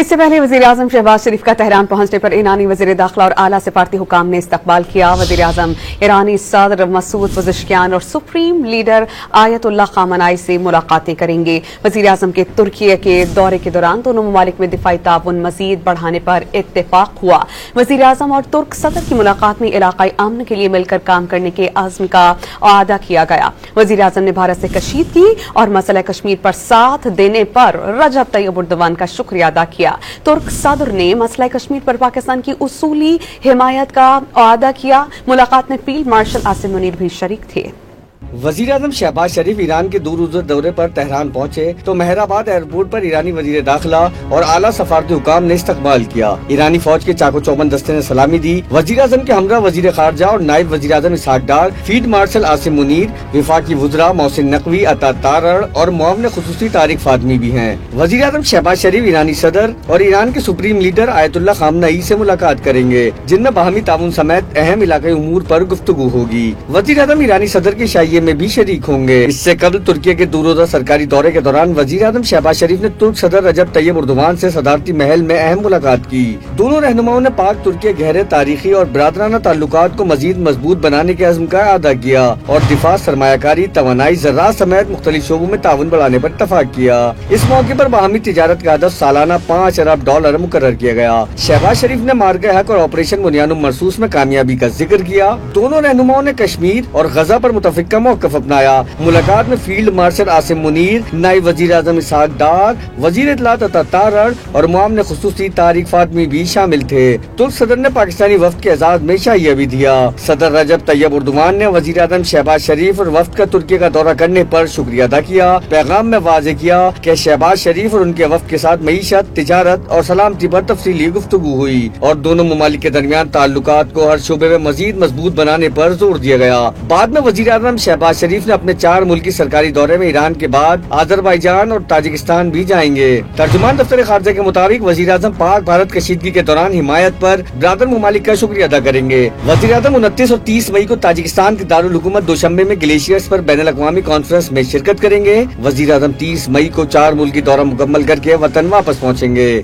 اس سے پہلے وزیراعظم شہباز شریف کا تہران پہنچنے پر ایرانی وزیر داخلہ اور اعلیٰ سفارتی حکام نے استقبال کیا۔ وزیراعظم ایرانی صدر مسعود پزشکیان اور سپریم لیڈر آیت اللہ خامنائی سے ملاقاتیں کریں گے۔ وزیراعظم کے ترکی کے دورے کے دوران دونوں ممالک میں دفاعی تعاون مزید بڑھانے پر اتفاق ہوا۔ وزیراعظم اور ترک صدر کی ملاقات میں علاقائی امن کے لیے مل کر کام کرنے کے عزم کا اعادہ کیا گیا۔ وزیراعظم نے بھارت سے کشیدگی اور مسئلہ کشمیر پر ساتھ دینے پر رجب طیب اردوان کا شکریہ ادا کیا۔ ترک صدر نے مسئلہ کشمیر پر پاکستان کی اصولی حمایت کا اعادہ کیا۔ ملاقات میں فیلڈ مارشل عاصم منیر بھی شریک تھے۔ وزیراعظم شہباز شریف ایران کے دو روزہ دورے پر تہران پہنچے تو مہرآباد ایئرپورٹ پر ایرانی وزیر داخلہ اور اعلیٰ سفارتی حکام نے استقبال کیا۔ ایرانی فوج کے چاق و چوبند دستے نے سلامی دی۔ وزیراعظم کے ہمراہ وزیر خارجہ اور نائب وزیر اعظم اسحاق ڈار، فیلڈ مارشل عاصم منیر، وفاقی وزراء محسن نقوی، عطا تارڑ اور معاون خصوصی طارق فاطمی بھی ہیں۔ وزیراعظم شہباز شریف ایرانی صدر اور ایران کے سپریم لیڈر آیت اللہ خامنائی سے ملاقات کریں گے، جن میں باہمی تعاون سمیت اہم علاقائی امور پر گفتگو ہوگی۔ وزیراعظم ایرانی صدر کے شائیے میں بھی شریک ہوں گے۔ اس سے قبل ترکی کے دو روزہ سرکاری دورے کے دوران وزیراعظم شہباز شریف نے ترک صدر رجب طیب اردوان سے صدارتی محل میں اہم ملاقات کی۔ دونوں رہنماؤں نے پاک ترکی گہرے تاریخی اور برادرانہ تعلقات کو مزید مضبوط بنانے کے عزم کا اعادہ کیا اور دفاع، سرمایہ کاری، توانائی، زراعت سمیت مختلف شعبوں میں تعاون بڑھانے پر اتفاق کیا۔ اس موقع پر باہمی تجارت کا ہدف سالانہ $5 ارب مقرر کیا گیا۔ شہباز شریف نے مارکہ حق اور آپریشن بنیاد مرصوص میں کامیابی کا ذکر کیا۔ دونوں رہنماؤں نے کشمیر اور غزہ پر متفقہ موقف اپنایا۔ ملاقات میں فیلڈ مارشل عاصم منیر، نائب وزیر اعظم اسحاق ڈار، وزیر اطلاعات عطا تارڑ اور معاون خصوصی طارق فاطمی بھی شامل تھے۔ ترک صدر نے پاکستانی وفد کے اعزاز میں شائیہ بھی دیا۔ صدر رجب طیب اردوان نے وزیر اعظم شہباز شریف اور وفد کا ترکی کا دورہ کرنے پر شکریہ ادا کیا۔ پیغام میں واضح کیا کہ شہباز شریف اور ان کے وفد کے ساتھ معیشت، تجارت اور سلامتی پر تفصیلی گفتگو ہوئی اور دونوں ممالک کے درمیان تعلقات کو ہر شعبے میں مزید مضبوط بنانے پر زور دیا گیا۔ بعد میں وزیر اعظم شہباز شریف نے اپنے 4 ملکی سرکاری دورے میں ایران کے بعد آذربائیجان اور تاجکستان بھی جائیں گے۔ ترجمان دفتر خارجہ کے مطابق وزیر اعظم پاک بھارت کشیدگی کے دوران حمایت پر برادر ممالک کا شکریہ ادا کریں گے۔ وزیر اعظم 29 اور 30 مئی کو تاجکستان کے دارالحکومت دوشنبے میں گلیشیئرز پر بین الاقوامی کانفرنس میں شرکت کریں گے۔ وزیر اعظم 30 مئی کو 4 ملکی دورہ مکمل کر کے وطن واپس پہنچیں گے۔